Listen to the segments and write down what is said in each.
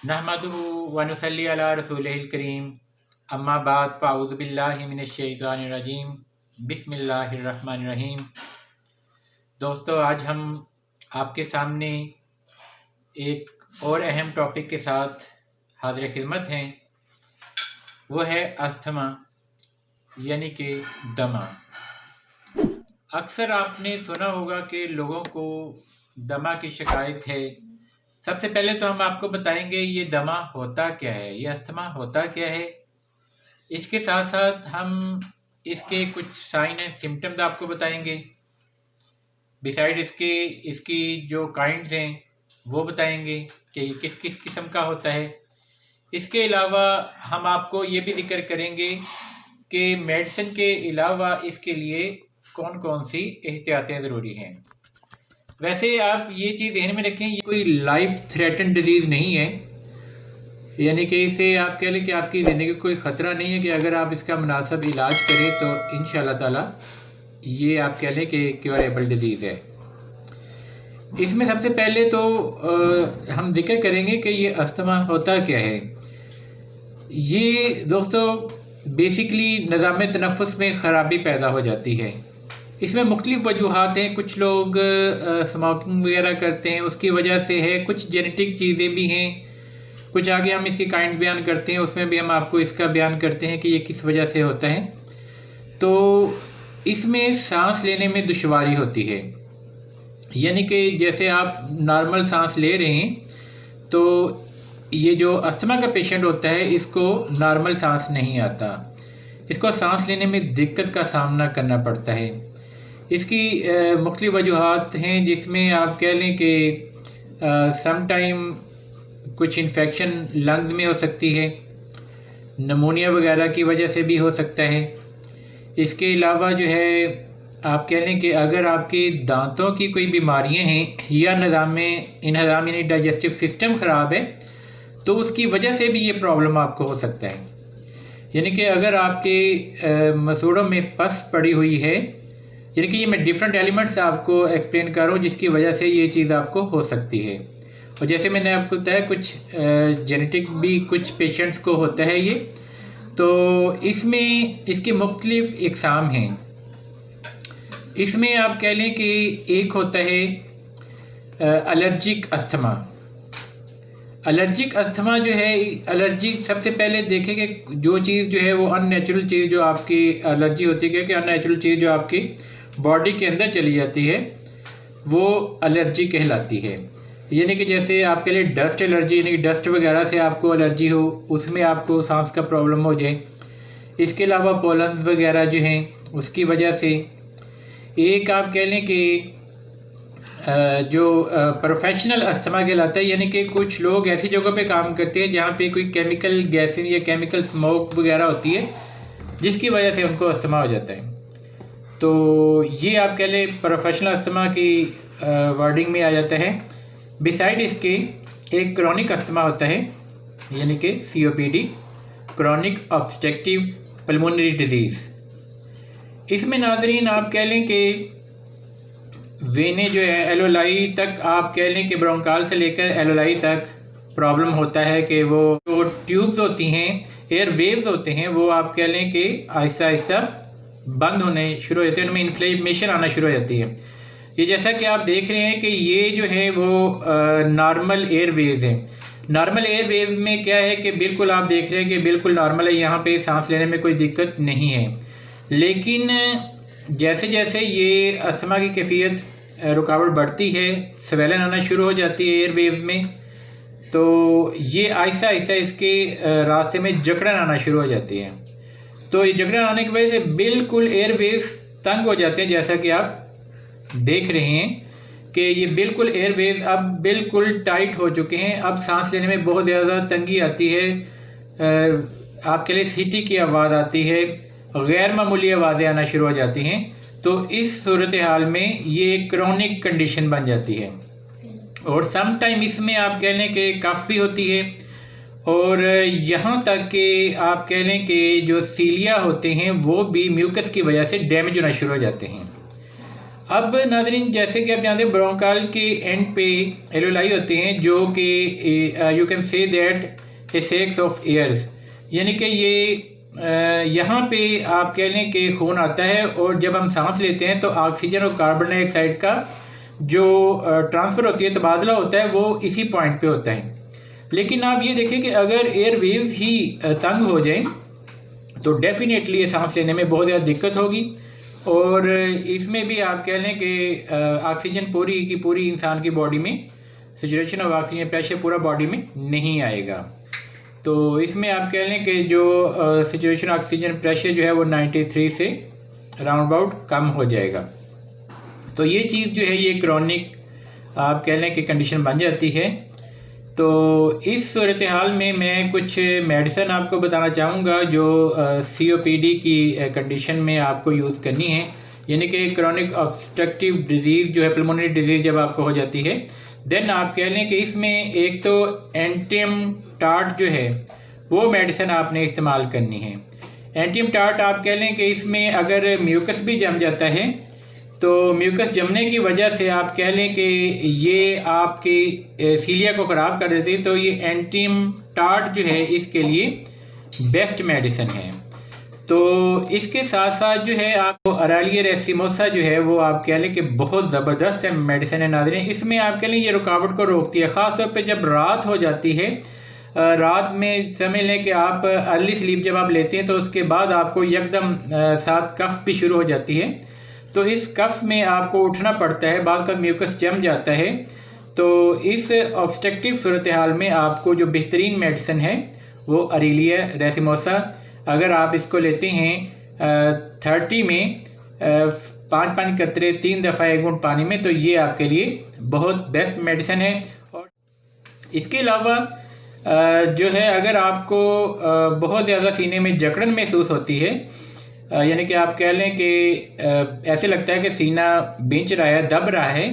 नहमदुहु व नुसल्ली अला रसूलिहिल करीम अम्मा बाद फ़अऊज़ु बिल्लाहि मिनश शैतानिर रजीम बिस्मिल्लाहिर रहमानिर रहीम। दोस्तों, आज हम आपके सामने एक और अहम टॉपिक के साथ हाज़िर खिदमत हैं। वो है अस्थमा यानी कि दमा। अक्सर आपने सुना होगा कि लोगों को दमा की शिकायत है। सबसे पहले तो हम आपको बताएंगे ये दमा होता क्या है, ये अस्थमा होता क्या है। इसके साथ साथ हम इसके कुछ साइन एंड सिम्टम्स आपको बताएंगे। बिसाइड इसकी जो काइंड्स हैं वो बताएंगे कि ये किस किस किस्म का होता है। इसके अलावा हम आपको ये भी जिक्र करेंगे कि मेडिसिन के अलावा इसके लिए कौन कौन सी एहतियातें ज़रूरी हैं। वैसे आप ये चीज़ ध्यान में रखें, ये कोई लाइफ थ्रेटन डिजीज़ नहीं है, यानी कि इसे आप कह लें कि आपकी ज़िंदगी को कोई ख़तरा नहीं है कि अगर आप इसका मुनासिब इलाज करें तो इंशाअल्लाह ताला ये आप कह लें कि क्योरेबल डिजीज़ है। इसमें सबसे पहले तो हम जिक्र करेंगे कि ये अस्थमा होता क्या है। ये दोस्तों बेसिकली निज़ाम तनफ़ुस में ख़राबी पैदा हो जाती है। इसमें मुख्तलिफ़ वजूहात हैं। कुछ लोग स्मोकिंग वगैरह करते हैं, उसकी वजह से है। कुछ जेनेटिक चीज़ें भी हैं। कुछ आगे हम इसकी काइंड बयान करते हैं, उसमें भी हम आपको इसका बयान करते हैं कि ये किस वजह से होता है। तो इसमें सांस लेने में दुश्वारी होती है, यानी कि जैसे आप नॉर्मल सांस ले रहे हैं तो ये जो अस्थमा का पेशेंट होता है इसको नॉर्मल सांस नहीं आता, इसको सांस लेने में दिक्कत का सामना करना पड़ता है। इसकी मुख्तलिफ़ वजूहात हैं, जिसमें आप कह लें कि सम टाइम कुछ इन्फेक्शन लंग्स में हो सकती है, नमूनिया वगैरह की वजह से भी हो सकता है। इसके अलावा जो है आप कह लें कि अगर आपके दांतों की कोई बीमारियां हैं या इंहज़ाम यानी डाइजेस्टिव सिस्टम ख़राब है तो उसकी वजह से भी ये प्रॉब्लम आपको हो सकता है। यानी कि अगर आपके मसूड़ों में पस पड़ी हुई है, यानी कि ये मैं डिफरेंट एलिमेंट्स आपको एक्सप्लेन कर रहा हूँ जिसकी वजह से ये चीज़ आपको हो सकती है। और जैसे मैंने आपको बताया कुछ जेनेटिक भी कुछ पेशेंट्स को होता है ये। तो इसमें इसकी मुख्तलिफ इकसाम हैं। इसमें आप कह लें कि एक होता है एलर्जिक अस्थमा। एलर्जिक अस्थमा जो है, एलर्जी सबसे पहले देखें कि जो चीज़ जो है वो अननेचुरल चीज़ जो आपकी एलर्जी होती है कि अननेचुरल चीज़ जो आपकी बॉडी के अंदर चली जाती है वो एलर्जी कहलाती है। यानी कि जैसे आपके लिए डस्ट एलर्जी, यानी कि डस्ट वगैरह से आपको एलर्जी हो, उसमें आपको सांस का प्रॉब्लम हो जाए। इसके अलावा पोलन वगैरह जो हैं उसकी वजह से। एक आप कह लें कि जो प्रोफेशनल अस्थमा कहलाता है, यानी कि कुछ लोग ऐसी जगह पे काम करते हैं जहाँ पे कोई केमिकल गैसें या केमिकल स्मोक वगैरह होती है जिसकी वजह से उनको अस्थमा हो जाता है। तो ये आप कह लें प्रोफेशनल अस्थमा की वर्डिंग में आ जाता है। बिसाइड इसके एक क्रॉनिक अस्थमा होता है, यानी कि COPD, chronic obstructive pulmonary disease. इसमें नाज़रीन आप कह लें कि वेने जो है एलोलाई तक, आप कह लें कि ब्रोंकाल से लेकर एलोलाई तक प्रॉब्लम होता है कि वो जो ट्यूब्स होती हैं, एयर वेव्स होते हैं, वो आप कह लें कि आहिस्ता आहिस्ता बंद होने शुरू हो जाते हैं, उनमें इन्फ्लेमेशन आना शुरू हो जाती है। ये जैसा कि आप देख रहे हैं कि ये जो है वो नॉर्मल एयर वेव्स हैं। नॉर्मल एयर वेव्स में क्या है कि बिल्कुल आप देख रहे हैं कि बिल्कुल नॉर्मल है, यहाँ पे सांस लेने में कोई दिक्कत नहीं है। लेकिन जैसे जैसे ये अस्थमा की कैफियत रुकावट बढ़ती है, स्वेलन आना शुरू हो जाती है एयर वेव्स में, तो ये आहिस्ता आहिस्ता इसके रास्ते में जकड़न आना शुरू हो जाती है। तो ये जकड़न आने की वजह से बिल्कुल एयर वेव्स तंग हो जाते हैं, जैसा कि आप देख रहे हैं कि ये बिल्कुल एयरवेज अब बिल्कुल टाइट हो चुके हैं। अब सांस लेने में बहुत ज़्यादा तंगी आती है, आपके लिए सीटी की आवाज़ आती है, गैर मामूली आवाज़ें आना शुरू हो जाती हैं। तो इस सूरत हाल में ये एक क्रॉनिक कंडीशन बन जाती है। और सम टाइम इसमें आप कह लें कि कफ भी होती है, और यहाँ तक कि आप कह लें कि जो सीलिया होते हैं वो भी म्यूकस की वजह से डैमेज होना शुरू हो जाते हैं। अब नाज़रीन, जैसे कि आप जानते हैं ब्रोंकाल के एंड पे एलोलाई होते हैं जो कि you can say that a sex of airs, यानी कि ये यहाँ पे आप कह लें कि खून आता है और जब हम सांस लेते हैं तो ऑक्सीजन और कार्बन डाइऑक्साइड का जो ट्रांसफ़र होती है, तबादला होता है, वो इसी पॉइंट पे होता है। लेकिन आप ये देखें कि अगर एयर वेव्स ही तंग हो जाएं तो डेफिनेटली ये सांस लेने में बहुत ज़्यादा दिक्कत होगी और इसमें भी आप कह लें कि ऑक्सीजन पूरी की पूरी इंसान की बॉडी में, सैचुरेशन ऑफ ऑक्सीजन प्रेशर पूरा बॉडी में नहीं आएगा। तो इसमें आप कह लें कि जो सैचुरेशन ऑक्सीजन प्रेशर जो है वो 93 से राउंड अबाउट कम हो जाएगा। तो ये चीज़ जो है ये क्रॉनिक आप कह लें कि कंडीशन बन जाती है। तो इस सूरत हाल में मैं कुछ मेडिसिन आपको बताना चाहूँगा जो COPD की कंडीशन में आपको यूज़ करनी है, यानी कि क्रॉनिक ऑब्स्ट्रक्टिव डिजीज़ जो है, पल्मोनरी डिजीज़ जब आपको हो जाती है, देन आप कह लें कि इसमें एक तो एंटियम टार्ट जो है वो मेडिसिन आपने इस्तेमाल करनी है। एंटियम टार्ट आप कह लें कि इसमें अगर म्यूकस भी जम जाता है तो म्यूकस जमने की वजह से आप कह लें कि ये आपकी सीलिया को ख़राब कर देती है, तो ये एंटियम टार्ट जो है इसके लिए बेस्ट मेडिसिन है। तो इसके साथ साथ जो है आपको अरालिया रेसिमोसा जो है वो आप कह लें कि बहुत ज़बरदस्त मेडिसिन है नाज़रीन। इसमें आप कह लें ये रुकावट को रोकती है, ख़ास तौर पे जब रात हो जाती है। रात में समझ लें कि आप अर्ली स्लीप जब आप लेते हैं तो उसके बाद आपको एकदम साथ कफ भी शुरू हो जाती है, तो इस कफ में आपको उठना पड़ता है, बाद का म्यूकस जम जाता है। तो इस ऑब्स्ट्रक्टिव सूरत हाल में आपको जो बेहतरीन मेडिसिन है वो अरालिया रेसिमोसा, अगर आप इसको लेते हैं 30 में 5 कतरे 3 दफ़ा 1 घूंट पानी में, तो ये आपके लिए बहुत बेस्ट मेडिसिन है। और इसके अलावा जो है अगर आपको बहुत ज़्यादा सीने में जकड़न महसूस होती है, यानी कि आप कह लें कि ऐसे लगता है कि सीना बिंच रहा है, दब रहा है,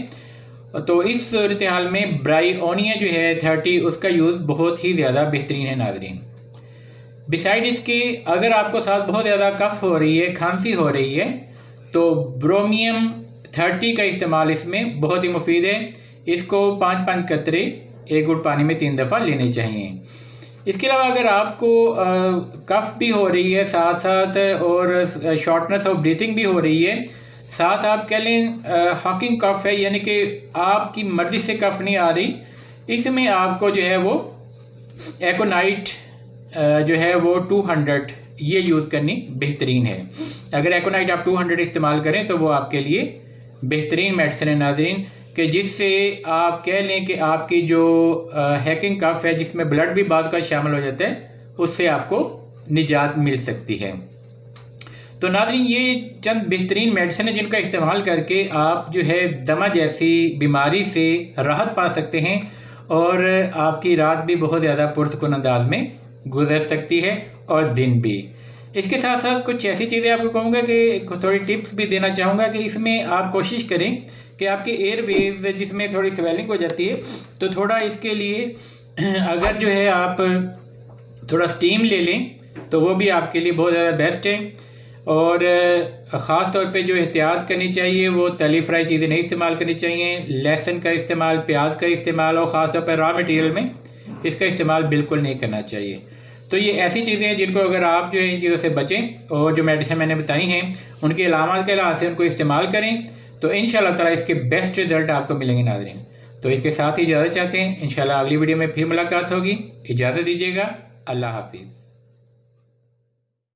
तो इस सूरत हाल में ब्रायोनिया जो है 30 उसका यूज़ बहुत ही ज़्यादा बेहतरीन है नाज़रीन। बिसाइड इसके अगर आपको साथ बहुत ज़्यादा कफ हो रही है, खांसी हो रही है, तो ब्रोमियम 30 का इस्तेमाल इसमें बहुत ही मुफीद है। इसको 5 कतरे 1 घूंट पानी में 3 दफ़ा लेने चाहिए। इसके अलावा अगर आपको कफ भी हो रही है साथ साथ और शॉर्टनेस ऑफ ब्रीथिंग भी हो रही है, साथ आप कह लें हॉकिंग कफ है, यानी कि आपकी मर्ज़ी से कफ नहीं आ रही, इसमें आपको जो है वो एकोनाइट जो है वो 200 ये यूज़ करनी बेहतरीन है। अगर एकोनाइट आप 200 इस्तेमाल करें तो वो आपके लिए बेहतरीन मेडिसिन है नाज़रीन, कि जिससे आप कह लें कि आपकी जो हैकिंग कफ है जिसमें ब्लड भी बाद का शामिल हो जाता है, उससे आपको निजात मिल सकती है। तो नाज़रीन ये चंद बेहतरीन मेडिसिन है जिनका इस्तेमाल करके आप जो है दमा जैसी बीमारी से राहत पा सकते हैं और आपकी रात भी बहुत ज़्यादा पुरसुकून अंदाज में गुजर सकती है और दिन भी। इसके साथ साथ कुछ ऐसी चीज़ें आपको कहूँगा कि थोड़ी टिप्स भी देना चाहूँगा कि इसमें आप कोशिश करें कि आपके एयरवेज जिसमें थोड़ी स्वेलिंग हो जाती है, तो थोड़ा इसके लिए अगर जो है आप थोड़ा स्टीम ले लें तो वो भी आपके लिए बहुत ज़्यादा बेस्ट है। और ख़ास तौर पे जो एहतियात करनी चाहिए वो तली फ्राई चीज़ें नहीं इस्तेमाल करनी चाहिए, लहसुन का इस्तेमाल, प्याज का इस्तेमाल और ख़ास तौर पर रॉ मटेरियल में इसका इस्तेमाल बिल्कुल नहीं करना चाहिए। तो ये ऐसी चीज़ें हैं जिनको अगर आप जो है इन चीज़ों से बचें और जो मेडिसिन मैंने बताई हैं उनकी अलामत के लिहाज से उनको इस्तेमाल करें, तो इंशाल्लाह ताला इसके बेस्ट रिजल्ट आपको मिलेंगे नाज़रीन। तो इसके साथ ही इजाज़त चाहते हैं, इंशाल्लाह अगली वीडियो में फिर मुलाकात होगी। इजाज़त दीजिएगा, अल्लाह हाफिज़।